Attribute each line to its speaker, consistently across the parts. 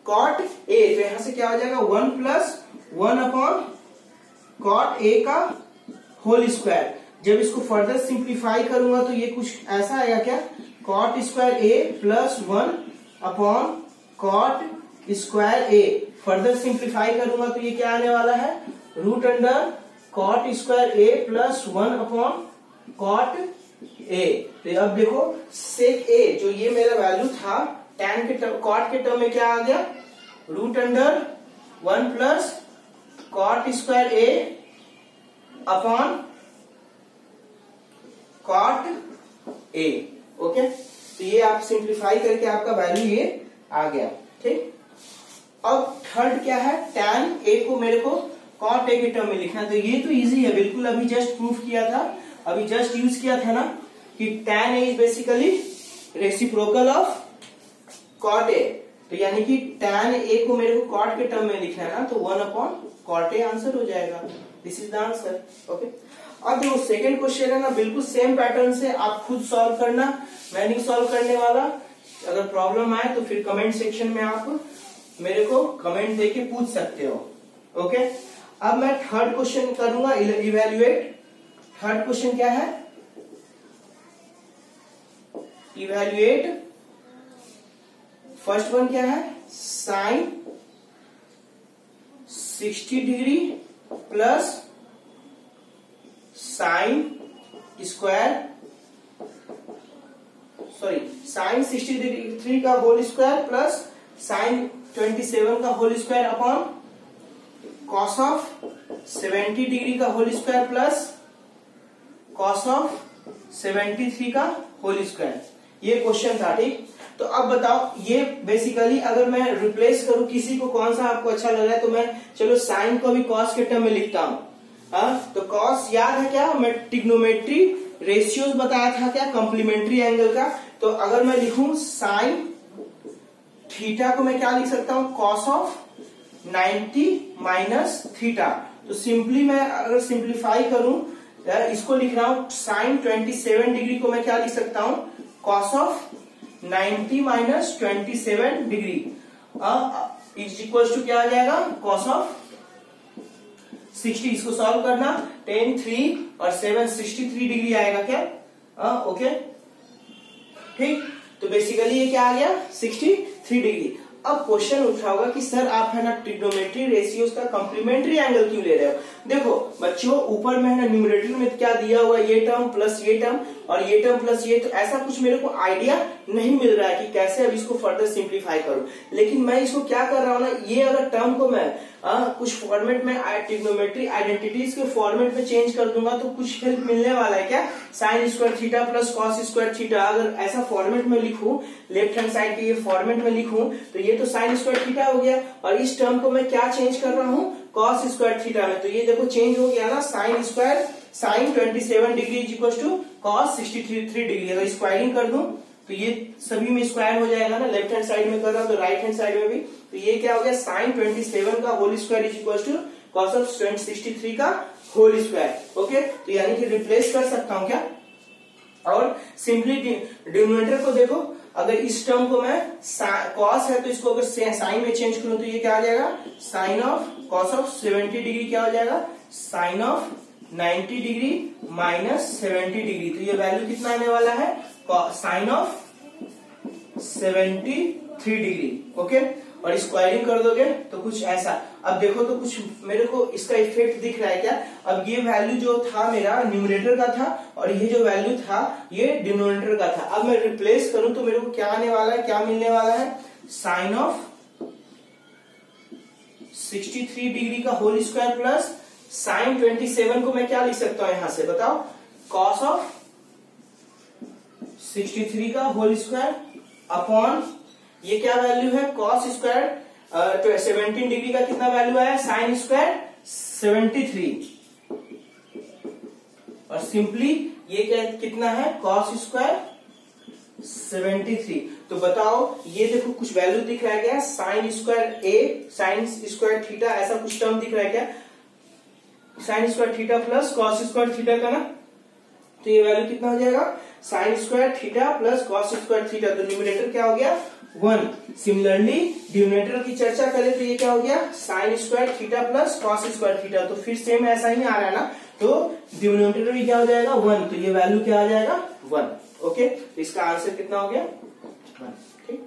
Speaker 1: Cot A, तो यहां से क्या हो जाएगा 1 प्लस 1 अपॉन कॉट ए का होल स्क्वायर। जब इसको फर्दर सिंप्लीफाई करूंगा तो ये कुछ ऐसा आएगा क्या, cot square A plus 1 upon cot square A. Further simplify करूंगा तो ये क्या आने वाला है, root under cot square A plus 1 upon cot A. तो अब देखो सेक ए, जो ये मेरा वैल्यू था tan के टर्म, कॉट के टर्म में क्या आ गया, root under 1 plus cot square A upon cot A. Okay, तो ये आप सिंप्लीफाई करके आपका वैल्यू ये आ गया। ठीक, अब थर्ड क्या है, tan a को मेरे को cot a के टर्म में लिखना है। तो ये तो इजी है बिल्कुल, अभी जस्ट प्रूफ किया था, अभी जस्ट यूज किया था ना कि tan a is basically reciprocal of cot a। तो यानी कि tan a को मेरे को cot के टर्म में लिखना है ना, तो 1 अपॉन cot a आंसर हो जाएगा। This is the answer. Okay, अब देखो सेकेंड क्वेश्चन है ना, बिल्कुल सेम पैटर्न से आप खुद सॉल्व करना, मैं नहीं सॉल्व करने वाला। अगर प्रॉब्लम आए तो फिर कमेंट सेक्शन में आप मेरे को कमेंट देके पूछ सकते हो। ओके, अब मैं थर्ड क्वेश्चन करूंगा इवेल्युएट। थर्ड क्वेश्चन क्या है, इवेल्युएट। फर्स्ट वन क्या है, sine 60 degree plus sine square, sorry sine 63 का होल स्क्वायर प्लस साइन 27 का whole square upon cos of 70 degree का whole square plus cos of 73 का होल स्क्वायर। ये क्वेश्चन था। ठीक, तो अब बताओ, ये बेसिकली अगर मैं रिप्लेस करूं, किसी को कौन सा आपको अच्छा लग रहा है, तो मैं चलो साइन को भी कॉस के टर्म में लिखता हूं। तो कॉस याद है क्या, मैं ट्रिग्नोमेट्री रेशियोज बताया था क्या, कॉम्प्लीमेंट्री एंगल का। तो अगर मैं लिखूं साइन थीटा को मैं क्या लिख सकता हूं, कॉस ऑफ 90 माइनस थीटा। तो सिंपली मैं अगर सिंप्लीफाई करूं, इसको लिख रहा हूं साइन 27 डिग्री को मैं क्या लिख सकता हूं, cos of 90 minus 27 degree is equal to क्या आ जाएगा, कॉस ऑफ 60। इसको सॉल्व करना, 10 3 और 7 63 डिग्री आएगा क्या। ओके, ठीक, तो बेसिकली ये क्या आ गया 63 डिग्री। अब क्वेश्चन उठा होगा कि सर आप है ना ट्रिग्नोमेट्री रेशियोज का कॉम्प्लीमेंट्री एंगल क्यों ले रहे हो। देखो बच्चों, ऊपर में है ना न्यूमरेटर में क्या दिया हुआ, ये टर्म प्लस ये टर्म और ये टर्म प्लस ये, तो ऐसा कुछ मेरे को आइडिया नहीं मिल रहा है कि कैसे अब इसको फर्दर सिंप्लीफाई करूं। लेकिन मैं इसको क्या कर रहा हूं ना, ये अगर टर्म को मैं कुछ फॉर्मेट में ट्रिग्नोमेट्री आइडेंटिटीज के फॉर्मेट में चेंज कर दूंगा तो कुछ हेल्प मिलने वाला है क्या, sign square theta plus cos square theta. अगर ऐसा फॉर्मेट में लिखूं, लेफ्ट हैंड साइड के ये फॉर्मेट में लिखूं, तो ये तो साइन स्क्वायर थीटा हो गया और इस टर्म को मैं क्या चेंज कर रहा हूं, कॉस स्क्वायर थीटा में। तो ये देखो चेंज हो गया ना, sine square sine 27 degree is equal to cos 63 degree. अगर स्क्वायरिंग कर दूं तो ये सभी में स्क्वायर हो जाएगा ना, लेफ्ट हैंड साइड में कर रहा हूं तो राइट हैंड साइड में भी। तो ये क्या हो गया, साइन 27 का whole square is equal to cos of 63 का होल स्क्वायर। ओके, तो यानी कि रिप्लेस कर सकता हूं क्या, और सिंपली डिनोमिनेटर को देखो, अगर इस टर्म को मैं कॉस है तो इसको अगर साइन में चेंज करूं तो ये क्या आ जाएगा, sine of cos of 70 degree क्या हो जाएगा, sine of 90 degree minus 70 degree. तो ये वैल्यू कितना आने वाला है, साइन ऑफ 73 डिग्री। ओके, और स्क्वायरिंग कर दोगे तो कुछ ऐसा। अब देखो तो कुछ मेरे को इसका इफेक्ट दिख रहा है क्या। अब ये वैल्यू जो था मेरा न्यूमरेटर का था और ये जो वैल्यू था ये डिनोमिनेटर का था। अब मैं रिप्लेस करूं तो मेरे को क्या आने वाला है, क्या मिलने वाला है, साइन ऑफ 63 डिग्री का होल स्क्वायर प्लस साइन 27 को मैं क्या लिख सकता हूं यहां से बताओ, कॉस ऑफ 63 का होल स्क्वायर अपॉन ये क्या वैल्यू है, कॉस स्क्वायर तो 17 डिग्री का कितना वैल्यू आया, साइन स्क्वायर 73 और सिंपली ये क्या कितना है, कॉस स्क्वायर 73। तो बताओ ये देखो कुछ वैल्यू दिख रहा है क्या, साइन स्क्वायर ए साइन स्क्वायर थीटा ऐसा कुछ टर्म दिख रहा है क्या, sign square theta plus cos square theta का ना। तो ये वैल्यू कितना हो जाएगा, sine square theta plus cos square theta. तो न्यूमरेटर क्या हो गया 1। सिमिलरली डिनोमिनेटर की चर्चा करें तो ये क्या हो गया, sign square theta plus cos square theta. तो फिर सेम ऐसा ही आ रहा है ना, तो डिनोमिनेटर भी क्या हो जाएगा 1, तो ये वैल्यू क्या आ जाएगा 1। ओके, तो इसका आंसर कितना हो गया 1। ठीक,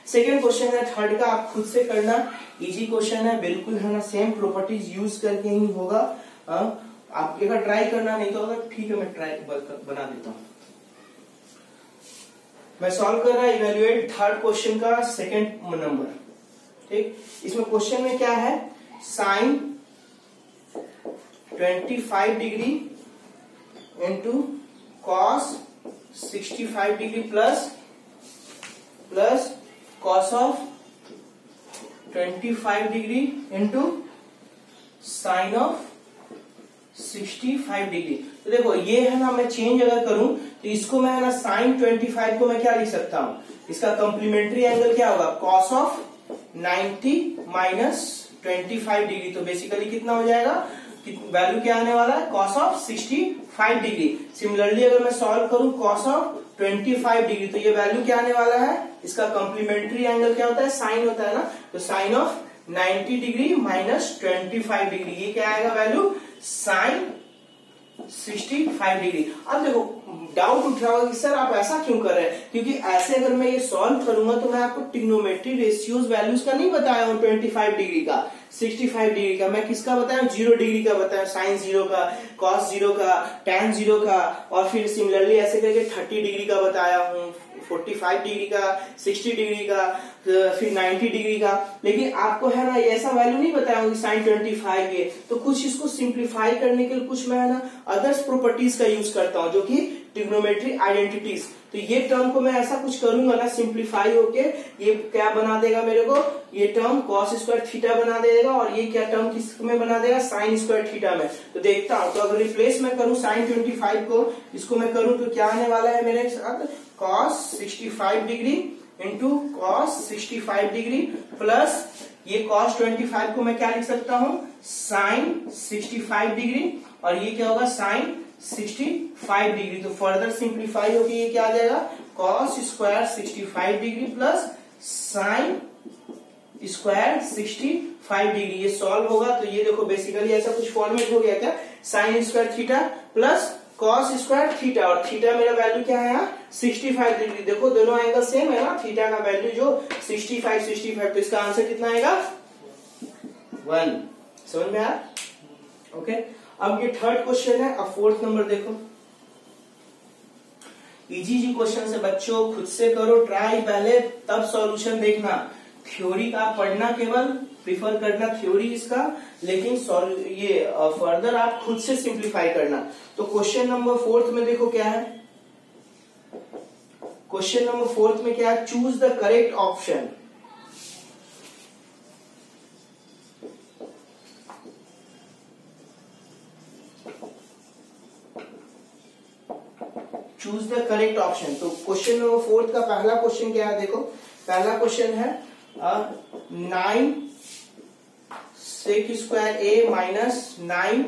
Speaker 1: सेकेंड क्वेश्चन है थर्ड का, आप खुद से करना, इजी क्वेश्चन है बिल्कुल, है ना, सेम प्रॉपर्टीज यूज करके ही होगा। आप एक बार ट्राई करना, नहीं तो अगर ठीक है मैं ट्राई बना देता हूं। मैं सॉल्व कर रहा है इवेल्युएट थर्ड क्वेश्चन का सेकेंड नंबर। ठीक, इसमें क्वेश्चन में क्या है, sine 25 degree into cos 65 degree plus cos of 25 degree into sine of 65 degree. तो देखो ये है ना, मैं चेंज अगर करूं तो इसको मैं है ना साइन 25 को मैं क्या लिख सकता हूं, इसका कॉम्प्लीमेंट्री एंगल क्या होगा, कॉस ऑफ 90 माइनस 25 डिग्री। तो बेसिकली कितना हो जाएगा, वैल्यू क्या आने वाला है, कॉस ऑफ 65 डिग्री। सिमिलरली अगर मैं सॉल्व करूं कॉस ऑफ 25 डिग्री, तो ये वैल्यू क्या आने वाला है, इसका कॉम्प्लीमेंट्री एंगल क्या होता है, साइन होता है ना, तो sine of 90 degree minus 25 degree, ये क्या आएगा वैल्यू, साइन 65 डिग्री। अब देखो डाउट उठ रहा होगा कि सर आप ऐसा क्यों कर रहे हैं, क्योंकि ऐसे अगर मैं ये सॉल्व करूंगा तो मैं आपको ट्रिग्नोमेट्री रेशियोज वैल्यूज का नहीं बताया हूं, 25 डिग्री का, 65 डिग्री का, मैं किसका बताया, 0 डिग्री का बताया, साइन 0 का, कॉस 0 का, टैन 0 का, और फिर सिमिलरली ऐसे करके 30 डिग्री का बताया हूं, 45 डिग्री का, 60 डिग्री का, फिर 90 डिग्री का। लेकिन आपको है ना ऐसा वैल्यू नहीं बताया हूँ साइन 25 के, तो कुछ इसको सिंप्लीफाई करने के लिए कुछ मैं है ना अदर्स प्रॉपर्टीज का यूज करता हूँ, जो कि ट्रिग्नोमेट्री आइडेंटिटीज। तो ये टर्म को मैं ऐसा कुछ करूंगा ना, सिंप्लीफाई होके ये क्या बना देगा मेरे को, ये टर्म कॉस स्क्वायर थीटा बना देगा, और ये क्या टर्म किस में बना देगा, साइन स्क्वायर थीटा में। तो देखता हूं, तो अगर रिप्लेस मैं करूं साइन 25 को, इसको मैं करूं तो क्या आने वाला है मेरे साथ, cos 65 degree into cos 65 degree plus ये कॉस 25 को मैं क्या लिख सकता हूं, साइन 65 डिग्री, और ये क्या होगा, साइन 65 डिग्री। तो फर्दर सिंप्लीफाई होगी, ये क्या आ जाएगा, cos square 65 degree plus sine square 65 degree. ये सॉल्व होगा तो ये देखो बेसिकली ऐसा कुछ फॉर्मेट हो गया क्या, sign square theta plus cos square theta, और थीटा मेरा वैल्यू क्या है यहाँ 65 डिग्री। देखो दोनों एंगल सेम है ना, थीटा का वैल्यू जो 65, तो इसका आंसर कितना आएगा 1। समझ में आया, ओके। अब ये थर्ड क्वेश्चन है, अब फोर्थ नंबर देखो, इजी क्वेश्चन से बच्चों खुद से करो ट्राई पहले, तब सॉल्यूशन देखना। थ्योरी का पढ़ना केवल प्रिफर करना, थ्योरी इसका, लेकिन ये फर्दर आप खुद से सिंप्लीफाई करना। तो क्वेश्चन नंबर फोर्थ में देखो क्या है, क्वेश्चन नंबर फोर्थ में क्या है, choose the correct option. Choose the correct option. तो क्वेश्चन नंबर फोर्थ का पहला क्वेश्चन क्या है, देखो पहला क्वेश्चन है 9 सेक स्क्वायर ए माइनस 9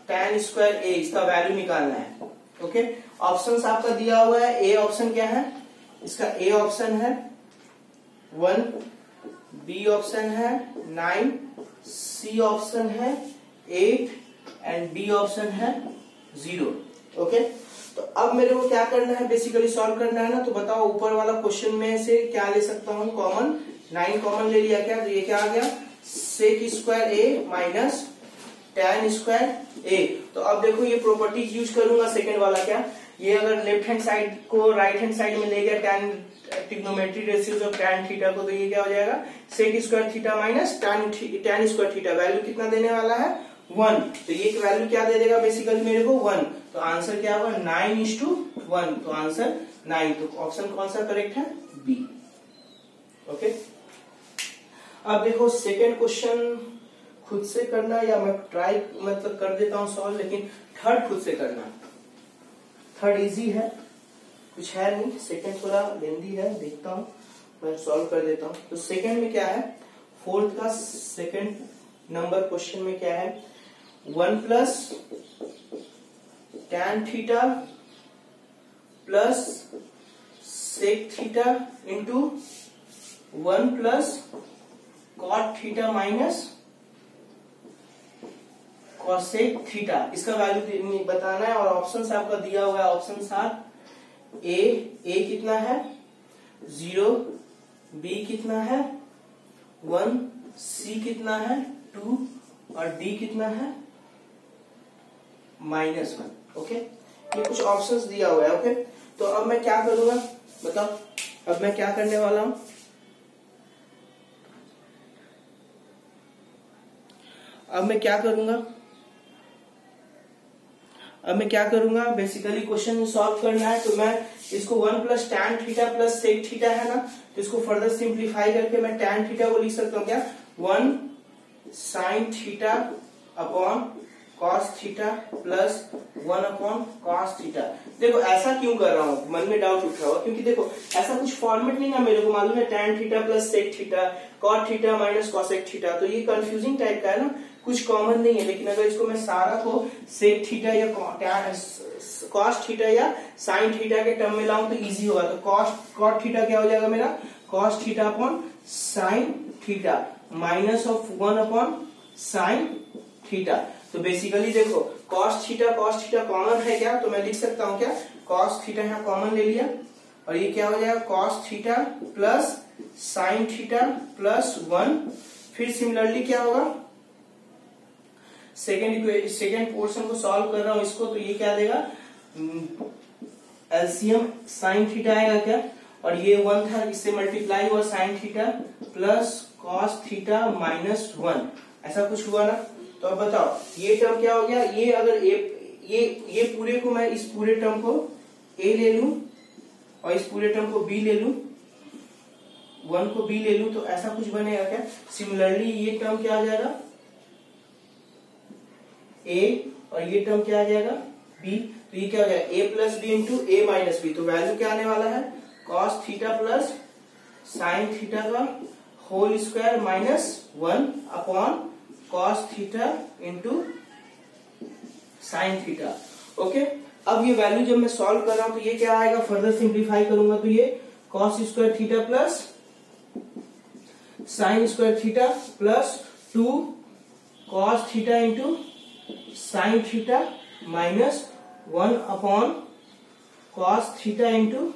Speaker 1: tan स्क्वायर ए, इसका वैल्यू निकालना है। ओके, ऑप्शंस आपका दिया हुआ है, ए ऑप्शन क्या है, इसका ए ऑप्शन है 1, बी ऑप्शन है 9, सी ऑप्शन है 8 एंड डी ऑप्शन है 0। ओके, तो अब मेरे को क्या करना है, बेसिकली सॉल्व करना है ना। तो बताओ ऊपर वाला क्वेश्चन में से क्या ले सकता हूं, कॉमन 9 कॉमन ले लिया क्या, तो ये क्या आ गया, सेक स्क्वायर ए माइनस tan स्क्वायर ए। तो अब देखो ये प्रॉपर्टीज यूज करूंगा, सेकंड वाला क्या, ये अगर लेफ्ट हैंड साइड को राइट हैंड साइड में ले गया tan trigonometry ratios of tan theta को, तो ये क्या हो जाएगा, sec square theta minus tan square theta, value कितना देने वाला है 1। तो ये वैल्यू क्या दे देगा बेसिकली मेरे को 1। तो आंसर क्या होगा 9:1, तो आंसर 9। तो ऑप्शन कौन सा करेक्ट है, बी। ओके, अब देखो सेकेंड क्वेश्चन खुद से करना, या मैं ट्राई मतलब कर देता हूं सॉल्व, लेकिन थर्ड खुद से करना। थर्ड इजी है, कुछ है नहीं, सेकेंड थोड़ा लेंदी है, देखता हूं मैं सॉल्व कर देता हूं। तो सेकेंड में क्या है, फोर्थ का सेकेंड नंबर क्वेश्चन में क्या है, 1 plus tan theta plus sec theta into 1 plus cot theta minus cosec theta. इसका वैल्यू बताना है और ऑप्शन आपका दिया हुआ है। ऑप्शन 7 ए कितना है 0, बी कितना है 1, सी कितना है 2 और डी कितना है -1। ओके, ये कुछ ऑप्शंस दिया हुआ है। ओके, तो अब मैं क्या करूंगा बताओ, अब मैं क्या करने वाला हूं, अब मैं क्या करूंगा बेसिकली क्वेश्चन सॉल्व करना है। तो मैं इसको 1 plus tan theta plus sec theta है ना, तो इसको फर्दर सिंप्लीफाई करके मैं टैन थीटा को लिख सकता हूँ क्या 1 sign theta upon cos theta plus 1 upon cos theta. देखो ऐसा क्यों कर रहा हूँ, मन में डाउट उठ रहा होगा, क्योंकि देखो ऐसा कुछ फॉर्मेट नहीं ना मेरे को मालूम है, tan theta plus sec theta, cot theta minus cosec theta, तो ये कंफ्यूजिंग टाइप का है ना, कुछ कॉमन नहीं है। लेकिन अगर इसको मैं सारा को सेक थीटा या कॉस थीटा या साइन थीटा के टर्म में लाऊं तो इजी होगा। तो कॉट थीटा क्या हो जाएगा मेरा cos theta upon sine theta minus of 1 upon sine theta. तो बेसिकली देखो कॉस थीटा कॉमन है क्या, तो मैं लिख सकता हूं क्या कॉस थीटा यहाँ कॉमन ले लिया और ये क्या हो जाएगा cos theta plus sine theta plus 1। फिर सिमिलरली क्या होगा सेकेंड पोर्शन को सॉल्व कर रहा हूं इसको, तो ये क्या देगा एलसीएम साइन थीटा आएगा क्या, और ये 1 था इससे मल्टीप्लाई हुआ sine theta plus cos theta minus 1, ऐसा कुछ हुआ ना। तो अब बताओ ये टर्म क्या हो गया, ये अगर ये पूरे को मैं इस पूरे टर्म को a ले लूं और इस पूरे टर्म को b ले लूं, 1 को b ले लूं, तो ऐसा कुछ बनेगा क्या। सिमिलरली ये टर्म क्या आ जाएगा a और ये टर्म क्या आ जाएगा b, तो ये क्या हो जाएगा a plus B into a minus B. तो वैल्यू क्या आने वाला है cos theta plus sine theta का whole square minus 1 upon cos theta into sine theta. Okay, अब ये वैल्यू जब मैं सॉल्व कर रहा हूं तो ये क्या आएगा, फर्दर सिंप्लीफाई करूंगा तो ये cos square theta plus sine square theta plus 2 cos theta into sine theta minus 1 upon cos theta into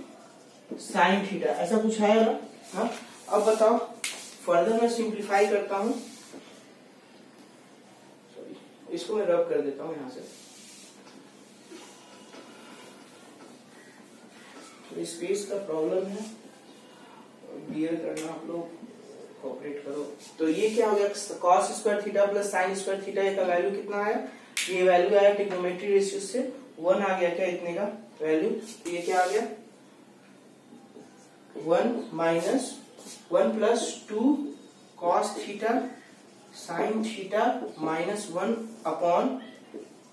Speaker 1: sine theta, ऐसा कुछ है ना। हाँ, अब बताओ फर्दर मैं सिंप्लीफाई करता हूं, इसको मैं रब कर देता हूं यहां से, तो स्पेस का प्रॉब्लम है, क्लियर करना आप लोग कोऑपरेट करो। तो ये क्या हो गया cos square theta plus sine square theta का वैल्यू कितना आया, ये वैल्यू आया ट्रिग्नोमेट्री रेशियो से 1 आ गया क्या इतने का वैल्यू, तो ये क्या आ गया 1 minus 1 plus 2 cos theta sine theta minus 1 upon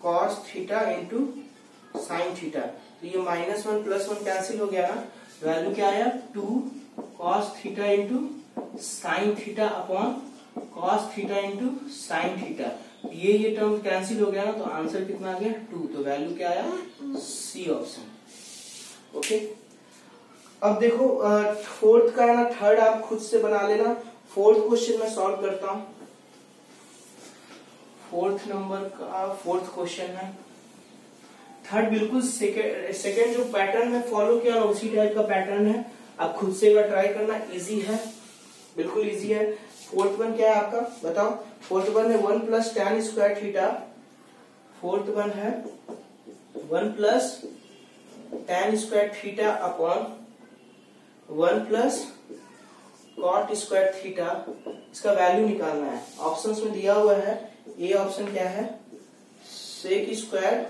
Speaker 1: cos theta into sine theta. तो ये -1 प्लस 1 कैंसिल हो गया ना, वैल्यू क्या आया 2 cos theta into sine theta upon cos theta into sine theta. ये टर्म कैंसिल हो गया ना, तो आंसर कितना आ गया 2। तो वैल्यू क्या आया सी ऑप्शन। ओके, अब देखो फोर्थ का है ना, थर्ड आप खुद से बना लेना। फोर्थ क्वेश्चन में सॉल्व करता हूं, फोर्थ नंबर का फोर्थ क्वेश्चन है। थर्ड बिल्कुल सेकेंड जो पैटर्न में फॉलो किया ना उसी टाइप का पैटर्न है, आप खुद से एक बार ट्राई करना, इजी है, बिल्कुल इजी है। फोर्थ वन क्या है आपका बताओ, फोर्थ वन है 1 plus tan square theta, fourth one है 1 plus tan square theta upon 1 plus cot square theta, इसका वैल्यू निकालना है। ऑप्शंस में दिया हुआ है, ए ऑप्शन क्या है सेक स्क्वायर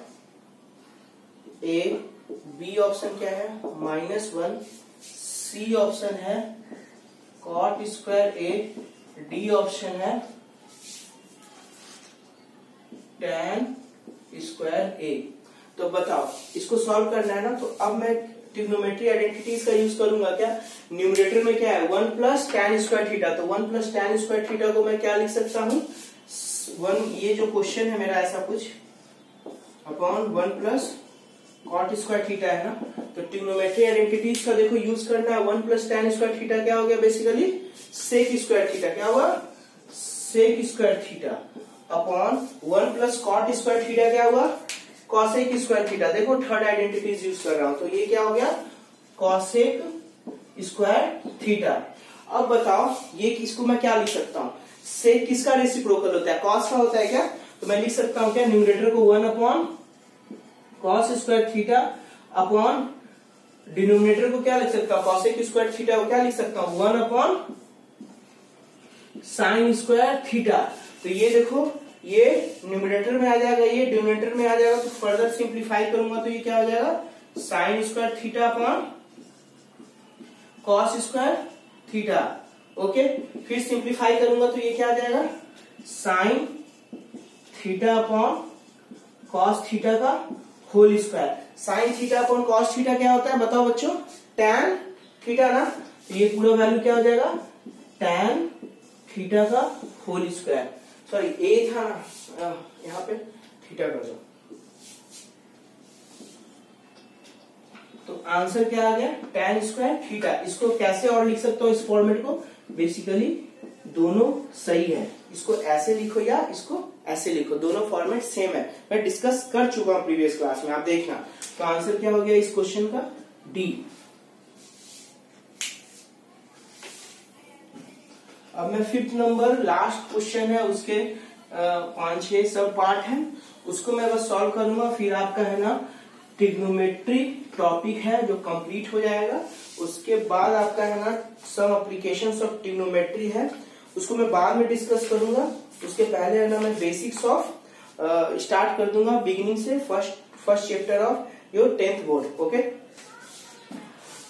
Speaker 1: ए, बी ऑप्शन क्या है -1, सी ऑप्शन है कॉट स्क्वायर ए, डी ऑप्शन है टैन स्क्वायर ए। तो बताओ इसको सॉल्व करना है ना, तो अब मैं ट्रिग्नोमेट्री आइडेंटिटीज का यूज करूंगा क्या, न्यूमरेटर में क्या है 1 प्लस टैन स्क्वायर थीटा, तो 1 प्लस टैन स्क्वायर थीटा को मैं क्या लिख सकता हूं 1, ये जो क्वेश्चन है मेरा ऐसा कुछ upon 1 plus cot square theta है ना, तो ट्रिग्नोमेट्री आइडेंटिटीज का देखो यूज करना है। 1 प्लस टेन स्क्वायर थीटा क्या हो गया बेसिकली सेक स्क्वायर थीटा, क्या हुआ sec square theta upon 1 plus cot square theta क्या हुआ कॉसेक स्क्वायर थीटा। देखो थर्ड आइडेंटिटीज यूज कर रहा हूं, तो ये क्या हो गया कॉसेक स्क्वायर थीटा। अब बताओ ये इसको मैं क्या लिख सकता हूं, सेक किसका रेसिप्रोकल होता है कॉस का होता है क्या, तो मैं लिख सकता हूं क्या न्यूमरेटर को 1 upon cos square theta upon denominator को क्या लिख सकता हूं कॉसेक स्क्वायर थीटा को क्या लिख सकता हूं 1 अपॉन साइन स्क्वायर थीटा। तो ये देखो ये न्यूमरेटर में आ जाएगा, ये डिनोमिनेटर में आ जाएगा, तो फर्दर सिंप्लीफाई करूंगा तो ये क्या हो जाएगा sine square theta upon cos square theta. Okay, फिर सिंप्लीफाई करूंगा तो ये क्या आ जाएगा sine theta upon cos theta का whole square. Sine theta upon cos theta क्या होता है बताओ बच्चों टैन थीटा ना, तो ये पूरा वैल्यू क्या हो जाएगा टैन थीटा का होल स्क्वायर। सॉरी ए था ना, यहाँ पे थीटा कर दो, तो आंसर क्या आ गया टैन स्क्वायर थीटा। इसको कैसे और लिख सकता हूँ इस फॉर्मेट को, बेसिकली दोनों सही है, इसको ऐसे लिखो या इसको ऐसे लिखो, दोनों फॉर्मेट सेम है, मैं डिस्कस कर चुका हूं प्रीवियस क्लास में, आप देखना। तो आंसर क्या हो गया इस क्वेश्चन का डी। अब मैं 5th नंबर लास्ट क्वेश्चन है, उसके 5-6 सब पार्ट है, उसको मैं बस सॉल्व करूंगा, फिर आपका है ना ट्रिग्नोमेट्री टॉपिक है जो कंप्लीट हो जाएगा। उसके बाद आपका है ना सम एप्लीकेशंस ऑफ ट्रिग्नोमेट्री है, उसको मैं बाद में डिस्कस करूंगा। उसके पहले है ना मैं बेसिक्स ऑफ स्टार्ट कर दूंगा बिगिनिंग से, first chapter of your 10th board. Okay,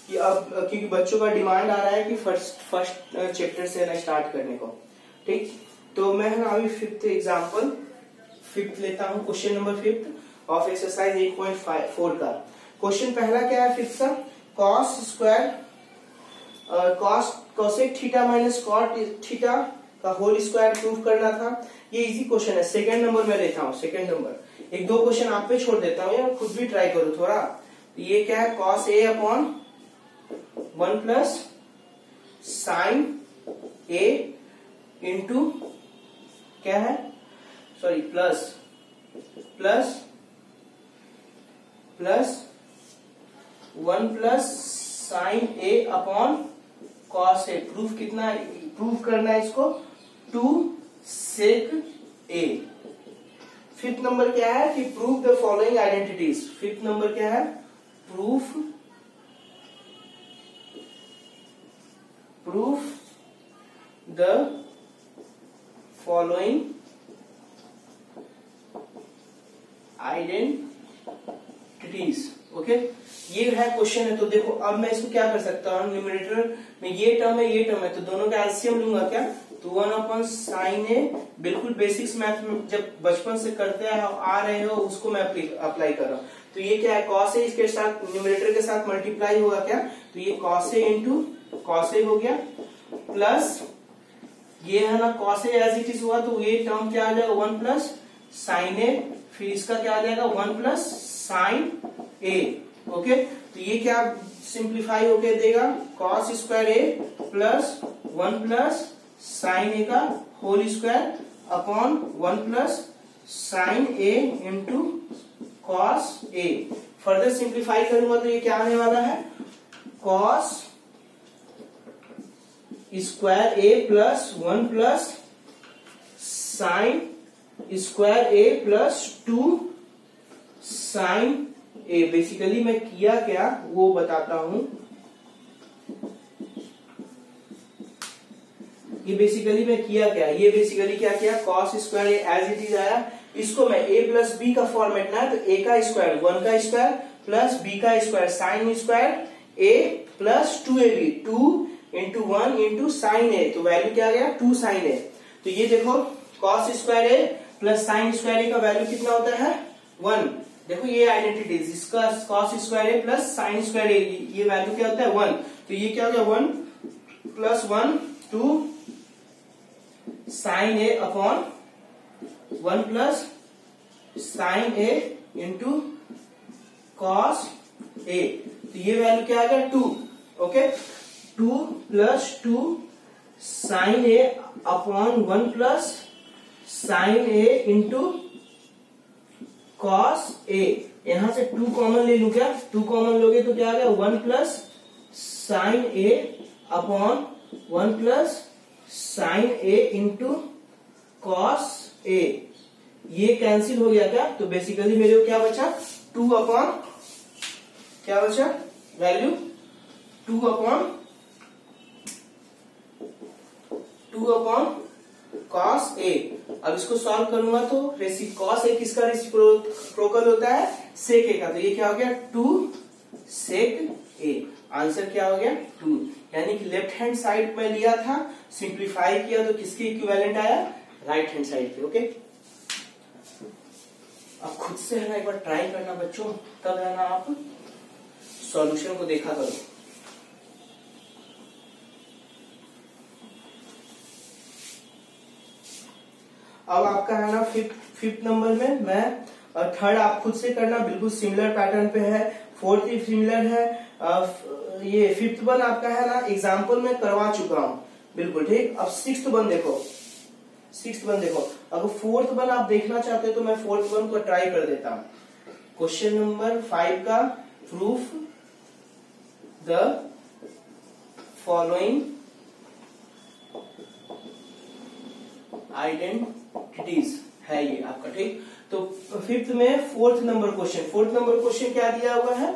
Speaker 1: अब क्योंकि बच्चों का डिमांड आ रहा है कि फर्स्ट चैप्टर से ना स्टार्ट करने को, ठीक। तो मैं है ना अभी 5th एग्जाम्पल 5th लेता हूँ, question number 5th of exercise 8.4 का। क्वेश्चन पहला क्या है 5th का, cos square cosec theta minus cot theta का होल स्क्वायर प्रूव करना था। ये इजी क्वेश्चन है, सेकंड नंबर में लेता हूँ, सेकंड नंबर। एक दो क्वेश्चन आप पे छोड़ देता हूँ यार, खुद भी ट्राई करो थोड़ा। ये क्या है cos A upon 1 plus sine A into क्या है sorry plus 1 plus sine A upon cos A. Proof कितना प्रूफ करना है इसको 2 सेक ए। 5th नंबर क्या है कि proof the following identities. 5th number क्या है proof the following identities. Okay, ये है क्वेश्चन है। तो देखो अब मैं इसको क्या कर सकता हूँ, न्यूमरेटर में ये टर्म है ये टर्म है, तो दोनों का एलसीएम लूंगा क्या, तो 1 अपॉन साइन ए। बिल्कुल बेसिक्स मैथ में जब बचपन से करते आ रहे हो उसको मैं अप्लाई कर रहा हूँ। तो ये क्या है कॉस ए, इसके साथ न्यूमरेटर के साथ मल्टीप्लाई होगा क्या, तो ये cos A into cos A हो गया, प्लस ये है ना cos A as it is हुआ, तो ये टर्म क्या आ जाएगा 1 प्लस साइन ए, फिर इसका क्या आ जाएगा 1 प्लस साइन ए। ओके, तो ये क्या सिंप्लीफाई होके देगा cos square A plus 1 plus sine A का whole square upon 1 plus sine A into cos A. Further simplify करूंगा तो ये क्या आने वाला है cos square A plus 1 plus sine square A plus 2 sine A. Basically मैं किया क्या वो बताता हूं। ये बेसिकली मैं किया क्या, ये बेसिकली क्या किया cos square A as it is आया, इसको मैं ए प्लस बी का फॉर्मेट ना, तो ए का स्क्वायर 1 का स्क्वायर प्लस बी का square sine square A plus 2ab 2 into 1 into sine A, तो वैल्यू क्या आ गया 2 साइन ए। तो ये देखो cos square A plus sine square ए का वैल्यू कितना होता है 1। देखो ये आइडेंटिटीज, इसका cos square A plus sine square ए, ये वैल्यू क्या होता है 1, तो ये क्या हो गया 1 plus 1 2 sine A upon 1 plus sine A into cos ए, तो ये वैल्यू क्या आ गया 2। Okay, 2 plus 2 sine A upon 1 plus sine A into cos ए। यहां से 2 कॉमन ले लू क्या, 2 कॉमन लोगे तो क्या आ गया 1 plus sine A upon 1 plus sine A into cos ए। ये कैंसिल हो गया क्या, तो बेसिकली मेरे को क्या बचा 2 अपॉन क्या बचा वैल्यू 2 अपॉन कॉस ए। अब इसको सॉल्व करूंगा तो कॉस ए किसका रेसिप्रोकल होता है, सेक ए का, तो ये क्या हो गया 2 सेक ए। आंसर क्या हो गया 2, यानी कि लेफ्ट हैंड साइड में लिया था, सिंप्लीफाई किया तो किसके इक्विवेलेंट आया, राइट हैंड साइड पे। ओके, अब खुद से है ना एक बार ट्राई करना बच्चों, तब है ना आप सॉल्यूशन को देखा करो। अब आपका है ना फिफ्थ नंबर में मैं, और थर्ड आप खुद से करना, बिल्कुल सिमिलर पैटर्न पे है, फोर्थ भी सिमिलर है, ये फिफ्थ वन आपका है ना एग्जाम्पल में करवा चुका हूं बिल्कुल ठीक। अब सिक्स्थ वन देखो, अगर फोर्थ वन आप देखना चाहते हो तो मैं फोर्थ वन को ट्राई कर देता हूं। क्वेश्चन नंबर 5 का प्रूफ द फॉलोइंग आइडेंटिटीज है ये आपका ठीक। तो फिफ्थ में फोर्थ नंबर क्वेश्चन क्या दिया हुआ है,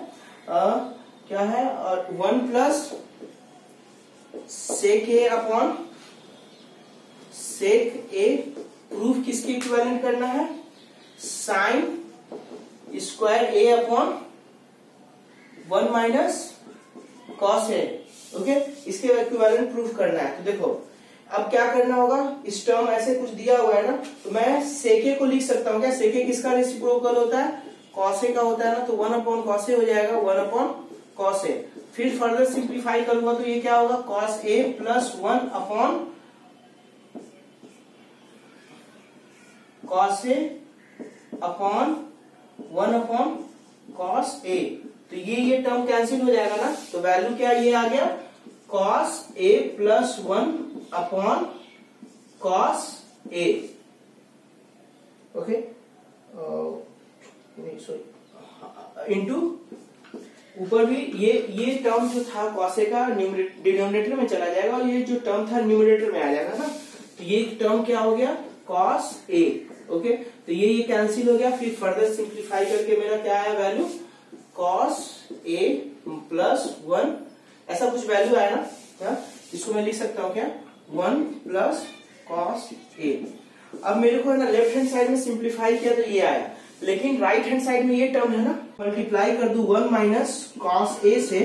Speaker 1: क्या है, और 1 प्लस सेक ए अपॉन सेक ए, प्रूफ किसके इक्विवेलेंट करना है, sign square A upon 1 minus cos A. Okay, इसके इक्विवेलेंट प्रूफ करना है। तो देखो अब क्या करना होगा, इस टर्म ऐसे कुछ दिया हुआ है ना, तो मैं सेके को लिख सकता हूँ क्या, सेके किसका रेसिप्रोकल होता है, कॉस ए का होता है ना, तो 1 अपॉन कॉस ए हो जाएगा, 1 अपॉन कॉस ए। फिर फर्दर सिंप्लीफाई करूंगा तो ये क्या होगा, cos A plus 1 upon cos A upon 1 upon cos A. तो ये टर्म कैंसिल हो जाएगा ना, तो वैल्यू क्या ये आ गया cos A plus 1 upon cos A. Okay, into ऊपर भी ये टर्म जो था कॉस ए का डिनोमिनेटर में चला जाएगा, और ये जो टर्म था न्यूमरेटर में आ जाएगा ना, तो ये टर्म क्या हो गया कॉस ए। ओके, तो ये कैंसिल हो गया। फिर फर्दर सिंप्लीफाई करके मेरा क्या आया वैल्यू, कॉस ए प्लस 1, ऐसा कुछ वैल्यू आया ना, इसको मैं लिख सकता हूँ क्या 1 प्लस कॉस ए। अब मेरे को है ना लेफ्ट हैंड साइड में सिंप्लीफाई किया तो ये आया, लेकिन राइट हैंड साइड में ये टर्म है ना, मल्टीप्लाई कर दू 1 माइनस कॉस ए से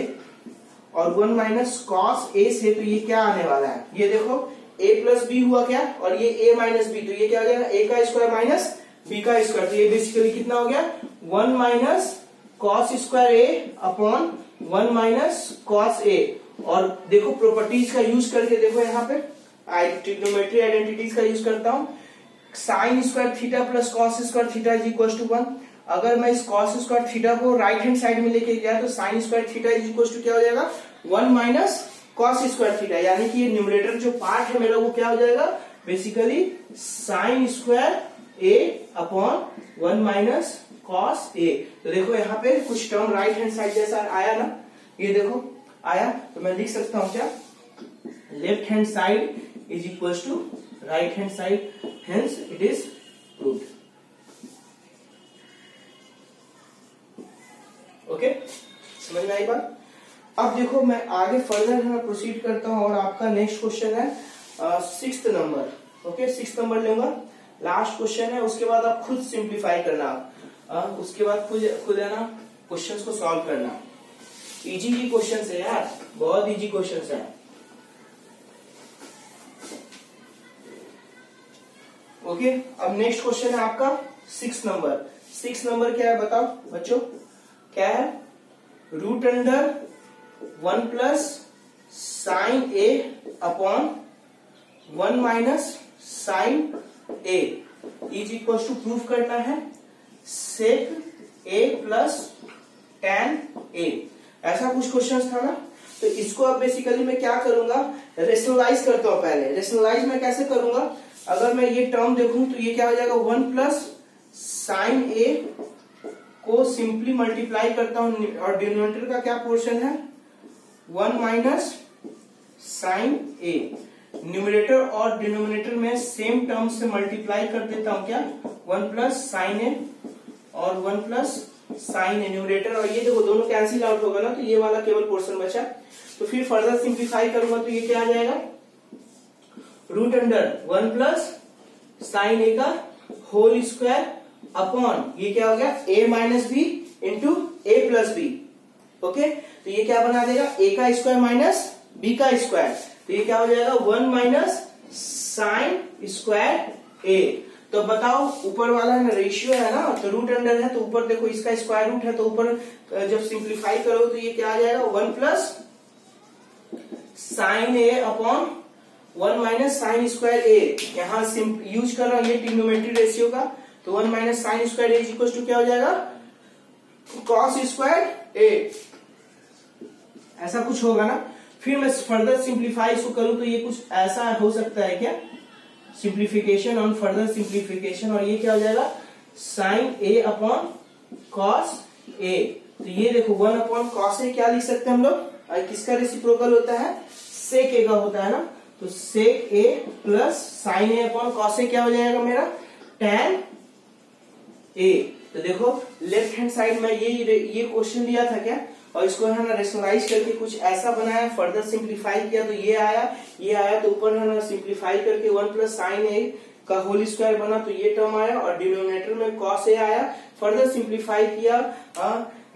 Speaker 1: और 1 माइनस कॉस ए से, तो ये क्या आने वाला है, ये देखो a प्लस बी हुआ क्या, और ये a माइनस बी, तो ये क्या हो जाएगा a का स्क्वायर माइनस b का स्क्वायर, तो ये बेसिकली कितना हो गया 1 minus cos square A upon 1 minus cos A. और देखो प्रॉपर्टीज का यूज करके देखो, यहाँ पे ट्रिग्नोमेट्री आइडेंटिटीज का यूज करता हूँ, sine square theta plus cos square theta is equal to 1। अगर मैं इस कॉस स्क्वायर थीटा को राइट हैंड साइड में लेके गया तो sine square theta is equal to क्या हो जाएगा 1 माइनस कॉस स्क्वायर थीटा, यानी कि ये न्यूमरेटर जो पार्ट है मेरा वो क्या हो जाएगा basically sign square A upon 1 minus cos A. तो देखो यहाँ पे कुछ टर्म राइट हैंड साइड जैसा आया ना, ये देखो आया, तो मैं लिख सकता हूं क्या left hand side is equal to right hand side, hence it is proved. Okay, समझ में आई बात। अब देखो मैं आगे फर्दर प्रोसीड करता हूं, और आपका नेक्स्ट क्वेश्चन है 6th number. Okay, 6th number लूंगा, लास्ट क्वेश्चन है, उसके बाद आप खुद सिंप्लीफाई करना, उसके बाद खुद है ना क्वेश्चंस को सॉल्व करना। इजी क्वेश्चंस है यार, बहुत इजी क्वेश्चंस है। ओके, अब नेक्स्ट क्वेश्चन है आपका 6th नंबर। 6th नंबर क्या है बताओ बच्चों, क्या है, root under 1 plus sine A upon 1 minus sine A is equal to proof करना है sec A plus tan a। ऐसा कुछ क्वेश्चन था ना। तो इसको अब बेसिकली मैं क्या करूंगा, रेशनलाइज करता हूं। पहले रेशनलाइज मैं कैसे करूंगा, अगर मैं ये टर्म देखूं तो ये क्या हो जाएगा, 1 प्लस साइन ए को सिंपली मल्टीप्लाई करता हूं और डिनोमिनेटर का क्या पोर्शन है, 1 माइनस साइन ए। न्यूमरेटर और डिनोमिनेटर में सेम टर्म से मल्टीप्लाई कर देता हूं क्या, 1 प्लस साइन ए और 1 प्लस साइन ए न्यूमरेटर, और ये देखो दोनों कैंसिल आउट होगा ना, तो ये वाला केवल पोर्शन बचा। तो फिर फर्दर सिंप्लीफाई करूंगा तो ये क्या आ जाएगा, root under 1 plus sine A का होल स्क्वायर अपॉन ये क्या हो गया, a minus B into A plus B. Okay, तो ये क्या बना देगा, a का स्क्वायर माइनस b का स्क्वायर, तो ये क्या हो जाएगा 1 माइनस साइन स्क्वायर a। तो बताओ ऊपर वाला है ना रेशियो है ना, तो रूट अंडर है तो ऊपर देखो इसका स्क्वायर रूट है, तो ऊपर जब सिंप्लीफाई करो तो ये क्या आ जाएगा, 1 plus sine A upon 1 minus sine square ए। यहां यूज कर रहा हूं ये ट्रिग्नोमेट्री रेशियो का, तो 1 minus sine square A equal to क्या हो जाएगा, कॉस स्क्वायर ए। ऐसा कुछ होगा ना। फिर मैं फर्दर सिंप्लीफाई इसको करूं तो ये कुछ ऐसा हो सकता है क्या, सिंप्लीफिकेशन और फर्दर सिंप्लीफिकेशन, और ये क्या हो जाएगा, sign A upon cos A. तो ये देखो 1 अपॉन कॉस ए क्या लिख सकते हैं हम लोग, किसका रेसिप्रोकल होता है, सेक ए का होता है ना, तो सेक A plus sine A upon cos A क्या हो जाएगा मेरा, टैन ए। तो देखो लेफ्ट हैंड साइड में ये क्वेश्चन लिया था क्या, और इसको है ना रेशनलाइज करके कुछ ऐसा बनाया, फर्दर सिंप्लीफाई किया तो ये आया, तो ऊपर है ना सिंप्लीफाई करके 1 प्लस साइन ए का होल स्क्वायर बना, तो ये टर्म आया, और डिनोमिनेटर में कॉस ए आया। फर्दर सिंप्लीफाई किया,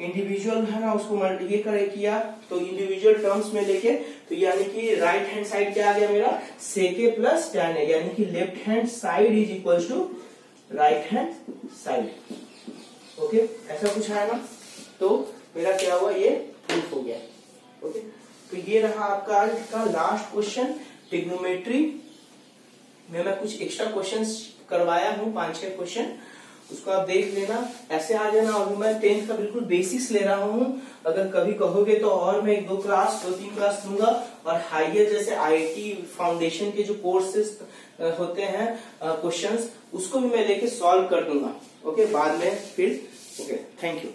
Speaker 1: इंडिविजुअल है ना उसको ये किया, तो इंडिविजुअल टर्म्स में लेके, तो यानी कि राइट हैंड साइड क्या आ गया मेरा, सेक ए प्लस टैन ए, यानी कि left hand side is equal to right hand side. Okay, ऐसा कुछ है ना। तो मेरा क्या हुआ, ये प्रूफ हो गया। ओके, तो ये रहा आपका आज का लास्ट क्वेश्चन। ट्रिग्नोमेट्री में मैं कुछ एक्स्ट्रा क्वेश्चंस करवाया हूँ, 5-6 क्वेश्चन, उसको आप देख लेना। ऐसे आ जाना। अभी मैं 10th का बिल्कुल बेसिक्स ले रहा हूँ, अगर कभी कहोगे तो और मैं 2-3 क्लास दूंगा, और हाइयर जैसे IIT फाउंडेशन के जो कोर्सेज होते हैं क्वेश्चंस, उसको भी मैं लेके सॉल्व कर दूंगा। ओके, बाद में फिर। Okay, thank you.